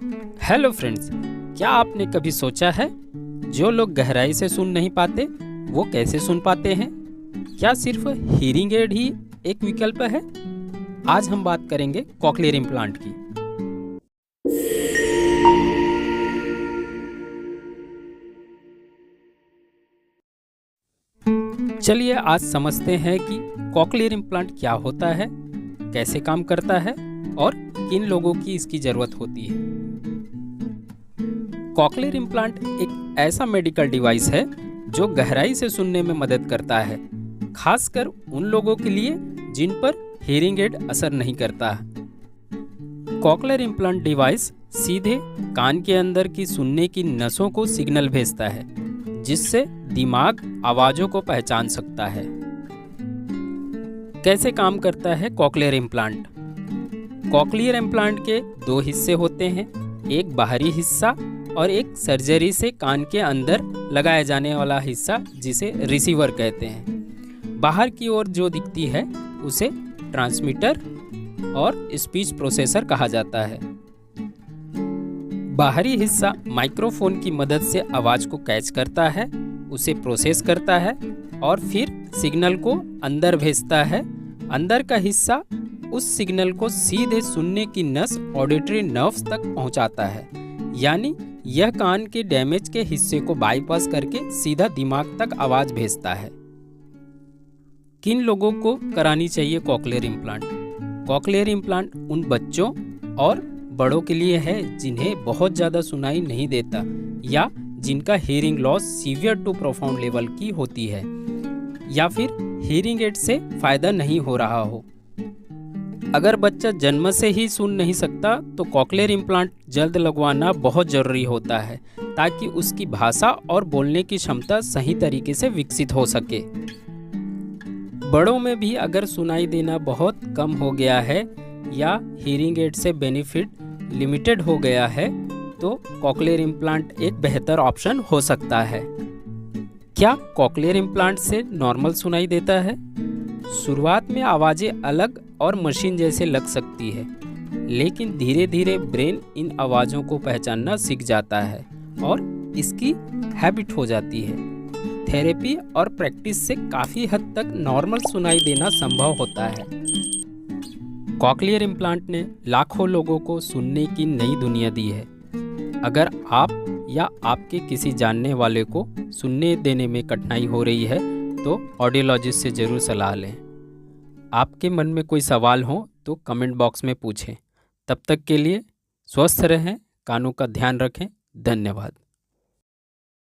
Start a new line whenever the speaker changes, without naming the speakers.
Hello friends, क्या आपने कभी सोचा है जो लोग गहराई से सुन नहीं पाते वो कैसे सुन पाते हैं? क्या सिर्फ हीरिंग एड ही एक विकल्प है? आज हम बात करेंगे कॉकलियर इम्प्लांट की। चलिए आज समझते हैं कि कॉकलियर इम्प्लांट क्या होता है, कैसे काम करता है और किन लोगों की इसकी ज़रूरत होती है। कॉकलियर इम्प्लांट एक ऐसा मेडिकल डिवाइस है जो गहराई से सुनने में मदद करता है, खासकर उन लोगों के लिए जिन पर हियरिंग एड असर नहीं करता है। कॉकलियर इम्प्लांट डिवाइस सीधे कान के अंदर की सुनने की नसों को सिग्नल भेजता है, जिससे दिमाग आवाज़ों को पहचान सकता है। कैसे काम करता है कॉकलियर इम्प्लांट? कॉकलियर इम्प्लांट के दो हिस्से होते हैं, एक बाहरी हिस्सा और एक सर्जरी से कान के अंदर लगाया जाने वाला हिस्सा जिसे रिसीवर कहते हैं। बाहर की ओर जो दिखती है उसे ट्रांसमीटर और स्पीच प्रोसेसर कहा जाता है। बाहरी हिस्सा माइक्रोफोन की मदद से आवाज़ को कैच करता है, उसे प्रोसेस करता है और फिर सिग्नल को अंदर भेजता है। अंदर का हिस्सा उस सिग्नल को सीधे सुनने की नस ऑडिटरी नर्व्स तक पहुंचाता है, यानी यह कान के डैमेज के हिस्से को बाईपास करके सीधा दिमाग तक आवाज़ भेजता है। किन लोगों को करानी चाहिए कॉकलियर इम्प्लांट? कॉकलियर इम्प्लांट उन बच्चों और बड़ों के लिए है जिन्हें बहुत ज़्यादा सुनाई नहीं देता या जिनका hearing loss severe to profound level की होती है, या फिर हियरिंग एड से फ़ायदा नहीं हो रहा हो। अगर बच्चा जन्म से ही सुन नहीं सकता तो कॉकलियर इम्प्लांट जल्द लगवाना बहुत ज़रूरी होता है, ताकि उसकी भाषा और बोलने की क्षमता सही तरीके से विकसित हो सके। बड़ों में भी अगर सुनाई देना बहुत कम हो गया है या हियरिंग एड से बेनिफिट लिमिटेड हो गया है तो कॉकलियर इम्प्लांट एक बेहतर ऑप्शन हो सकता है। क्या कॉकलियर इम्प्लांट से नॉर्मल सुनाई देता है? शुरुआत में आवाज़ें अलग और मशीन जैसे लग सकती है, लेकिन धीरे धीरे ब्रेन इन आवाज़ों को पहचानना सीख जाता है और इसकी हैबिट हो जाती है। थेरेपी और प्रैक्टिस से काफ़ी हद तक नॉर्मल सुनाई देना संभव होता है। कॉकलियर इम्प्लांट ने लाखों लोगों को सुनने की नई दुनिया दी है। अगर आप या आपके किसी जानने वाले को सुनने देने में कठिनाई हो रही है तो ऑडियोलॉजिस्ट से ज़रूर सलाह लें। आपके मन में कोई सवाल हो तो कमेंट बॉक्स में पूछें। तब तक के लिए स्वस्थ रहें, कानों का ध्यान रखें। धन्यवाद।